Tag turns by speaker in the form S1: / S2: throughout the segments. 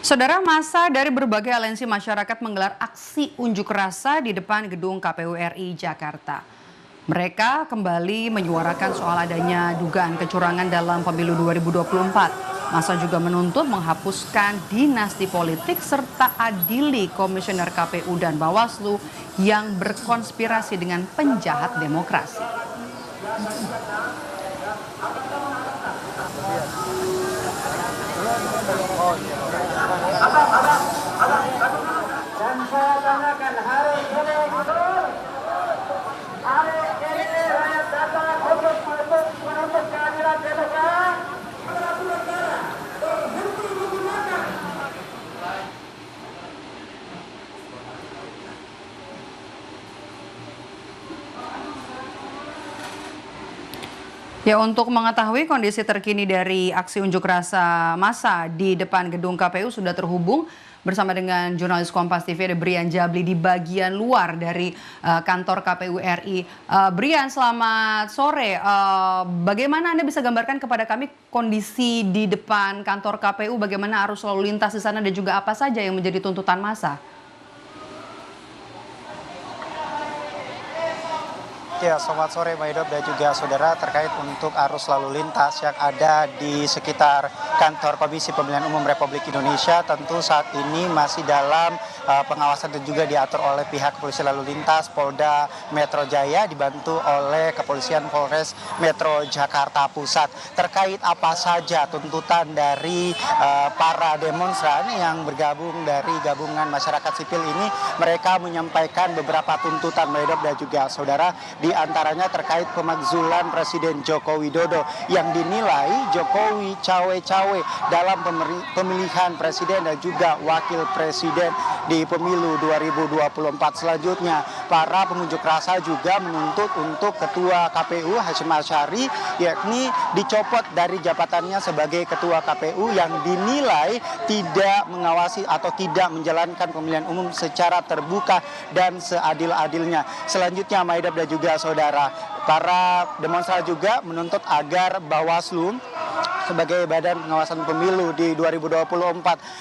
S1: Saudara, massa dari berbagai aliansi masyarakat menggelar aksi unjuk rasa di depan gedung KPU RI Jakarta. Mereka kembali menyuarakan soal adanya dugaan kecurangan dalam pemilu 2024. Massa juga menuntut menghapuskan dinasti politik serta adili komisioner KPU dan Bawaslu yang berkonspirasi dengan penjahat demokrasi.
S2: Dan saya tanyakan hari ini rakyat datang untuk menuntut keadilan demokrasi.
S1: Ya, untuk mengetahui kondisi terkini dari aksi unjuk rasa massa di depan gedung KPU sudah terhubung bersama dengan jurnalis Kompas TV ada Brian Jabli di bagian luar dari kantor KPU RI. Brian, selamat sore. Bagaimana Anda bisa gambarkan kepada kami kondisi di depan kantor KPU, bagaimana arus lalu lintas di sana dan juga apa saja yang menjadi tuntutan massa?
S3: Ya, selamat sore Maidop dan juga saudara, terkait untuk arus lalu lintas yang ada di sekitar kantor Komisi Pemilihan Umum Republik Indonesia tentu saat ini masih dalam pengawasan dan juga diatur oleh pihak kepolisian lalu lintas Polda Metro Jaya dibantu oleh Kepolisian Polres Metro Jakarta Pusat. Terkait apa saja tuntutan dari para demonstran yang bergabung dari gabungan masyarakat sipil ini, mereka menyampaikan beberapa tuntutan Maidop dan juga saudara, di antaranya terkait pemakzulan Presiden Joko Widodo yang dinilai Jokowi cawe-cawe dalam pemilihan presiden dan juga wakil presiden di pemilu 2024. Selanjutnya, para pengunjuk rasa juga menuntut untuk Ketua KPU Hashim Asyari yakni dicopot dari jabatannya sebagai Ketua KPU yang dinilai tidak mengawasi atau tidak menjalankan pemilihan umum secara terbuka dan seadil-adilnya. Selanjutnya, Maidop dan juga saudara, para demonstran juga menuntut agar Bawaslu sebagai badan pengawasan pemilu di 2024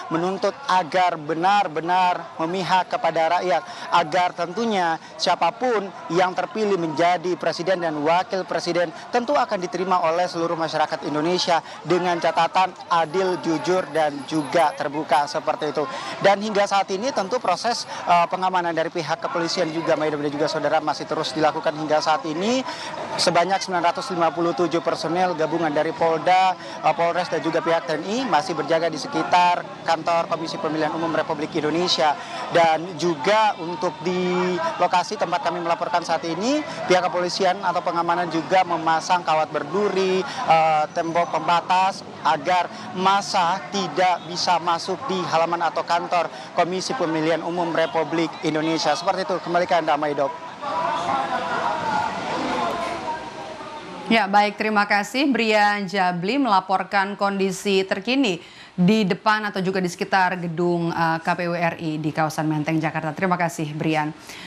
S3: menuntut agar benar-benar memihak kepada rakyat, agar tentunya siapapun yang terpilih menjadi presiden dan wakil presiden tentu akan diterima oleh seluruh masyarakat Indonesia dengan catatan adil, jujur, dan juga terbuka seperti itu. Dan hingga saat ini tentu proses pengamanan dari pihak kepolisian juga Maidop dan juga saudara masih terus dilakukan hingga saat ini. Sebanyak 957 personel gabungan dari Polda, Polres dan juga pihak TNI masih berjaga di sekitar kantor Komisi Pemilihan Umum Republik Indonesia. Dan juga untuk di lokasi tempat kami melaporkan saat ini, pihak kepolisian atau pengamanan juga memasang kawat berduri, tembok pembatas agar massa tidak bisa masuk di halaman atau kantor Komisi Pemilihan Umum Republik Indonesia. Seperti itu, kembali ke Anda, Maidop.
S1: Ya, baik, terima kasih Brian Jabli melaporkan kondisi terkini di depan atau juga di sekitar gedung KPU RI di kawasan Menteng, Jakarta. Terima kasih, Brian.